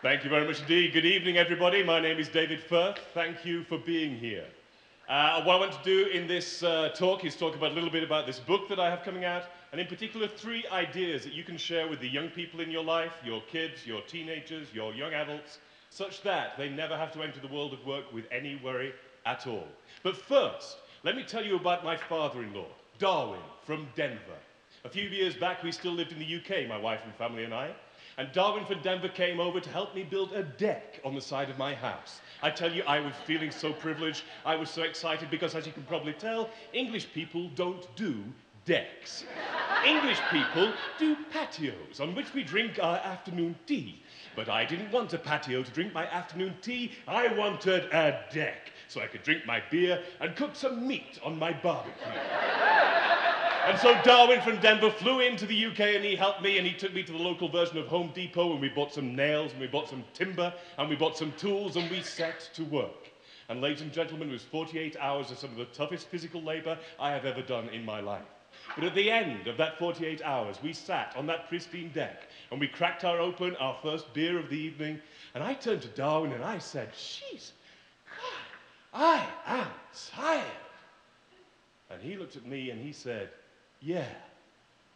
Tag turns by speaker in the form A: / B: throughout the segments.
A: Thank you very much indeed. Good evening, everybody. My name is David Firth. Thank you for being here. What I want to do in this talk is talk about a little bit about this book that I have coming out, and in particular, 3 ideas that you can share with the young people in your life, your kids, your teenagers, your young adults, such that they never have to enter the world of work with any worry at all. But first, let me tell you about my father-in-law, Darwin from Denver. A few years back, we still lived in the UK, my wife and family and I. And Darwin from Denver came over to help me build a deck on the side of my house. I tell you, I was feeling so privileged. I was so excited because, as you can probably tell, English people don't do decks. English people do patios on which we drink our afternoon tea. But I didn't want a patio to drink my afternoon tea. I wanted a deck so I could drink my beer and cook some meat on my barbecue. And so Darwin from Denver flew into the UK and he helped me, and he took me to the local version of Home Depot, and we bought some nails and we bought some timber and we bought some tools and we set to work. And ladies and gentlemen, it was 48 hours of some of the toughest physical labor I have ever done in my life. But at the end of that 48 hours, we sat on that pristine deck and we cracked open our first beer of the evening, and I turned to Darwin and I said, "Jeez, God, I am tired." And he looked at me and he said, "Yeah,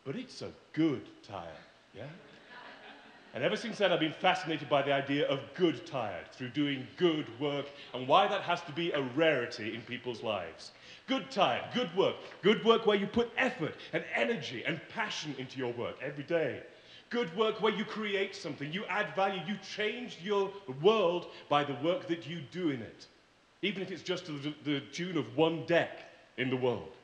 A: but it's a good tired, yeah?" And ever since then, I've been fascinated by the idea of good tired through doing good work, and why that has to be a rarity in people's lives. Good tired, good work where you put effort and energy and passion into your work every day. Good work where you create something, you add value, you change your world by the work that you do in it, even if it's just to the tune of one deck in the world.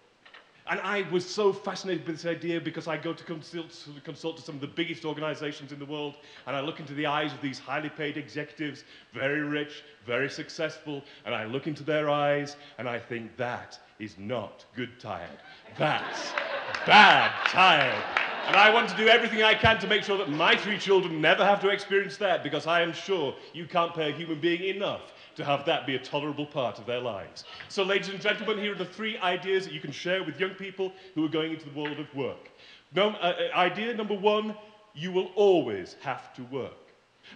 A: And I was so fascinated with this idea because I go to consult to some of the biggest organizations in the world, and I look into the eyes of these highly paid executives, very rich, very successful, and I look into their eyes and I think, that is not good tired. That's bad tired. And I want to do everything I can to make sure that my 3 children never have to experience that, because I am sure you can't pay a human being enough to have that be a tolerable part of their lives. So, ladies and gentlemen, here are the 3 ideas that you can share with young people who are going into the world of work. Idea number 1, you will always have to work.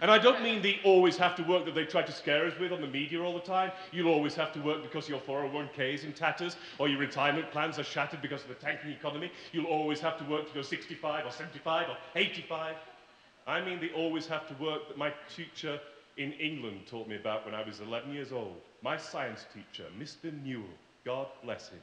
A: And I don't mean the always have to work that they try to scare us with on the media all the time. You'll always have to work because your 401k is in tatters, or your retirement plans are shattered because of the tanking economy. You'll always have to work till you're 65 or 75 or 85. I mean the always have to work that my teacher in England taught me about when I was 11 years old. My science teacher, Mr. Newell, God bless him,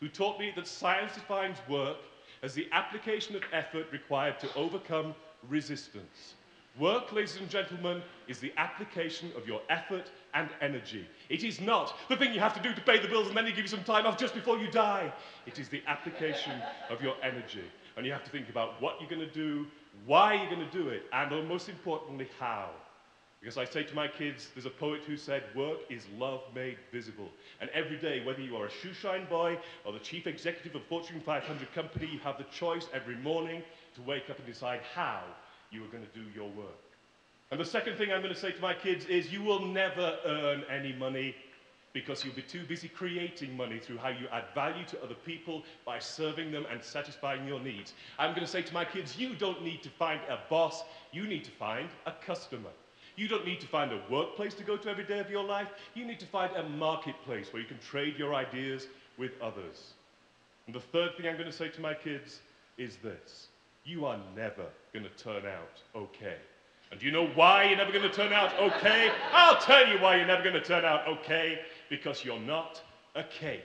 A: who taught me that science defines work as the application of effort required to overcome resistance. Work, ladies and gentlemen, is the application of your effort and energy. It is not the thing you have to do to pay the bills and then you give you some time off just before you die. It is the application of your energy. And you have to think about what you're going to do, why you're going to do it, and most importantly, how. Because I say to my kids, there's a poet who said, work is love made visible. And every day, whether you are a shoeshine boy or the chief executive of a Fortune 500 company, you have the choice every morning to wake up and decide how you are going to do your work. And the second thing I'm going to say to my kids is, you will never earn any money because you'll be too busy creating money through how you add value to other people by serving them and satisfying your needs. I'm going to say to my kids, you don't need to find a boss, you need to find a customer. You don't need to find a workplace to go to every day of your life. You need to find a marketplace where you can trade your ideas with others. And the third thing I'm going to say to my kids is this: you are never going to turn out okay. And do you know why you're never going to turn out okay? I'll tell you why you're never going to turn out okay. Because you're not a cake.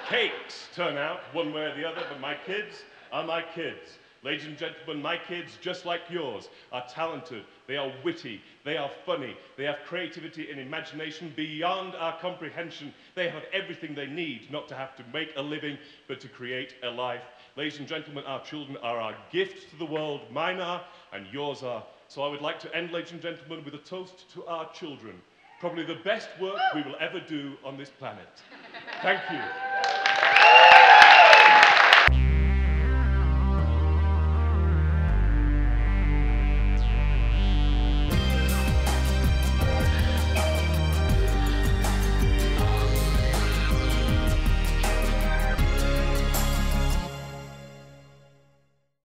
A: Cakes turn out one way or the other, but my kids are my kids. Ladies and gentlemen, my kids, just like yours, are talented, they are witty, they are funny, they have creativity and imagination beyond our comprehension. They have everything they need not to have to make a living, but to create a life. Ladies and gentlemen, our children are our gift to the world. Mine are, and yours are. So I would like to end, ladies and gentlemen, with a toast to our children. Probably the best work we will ever do on this planet. Thank you.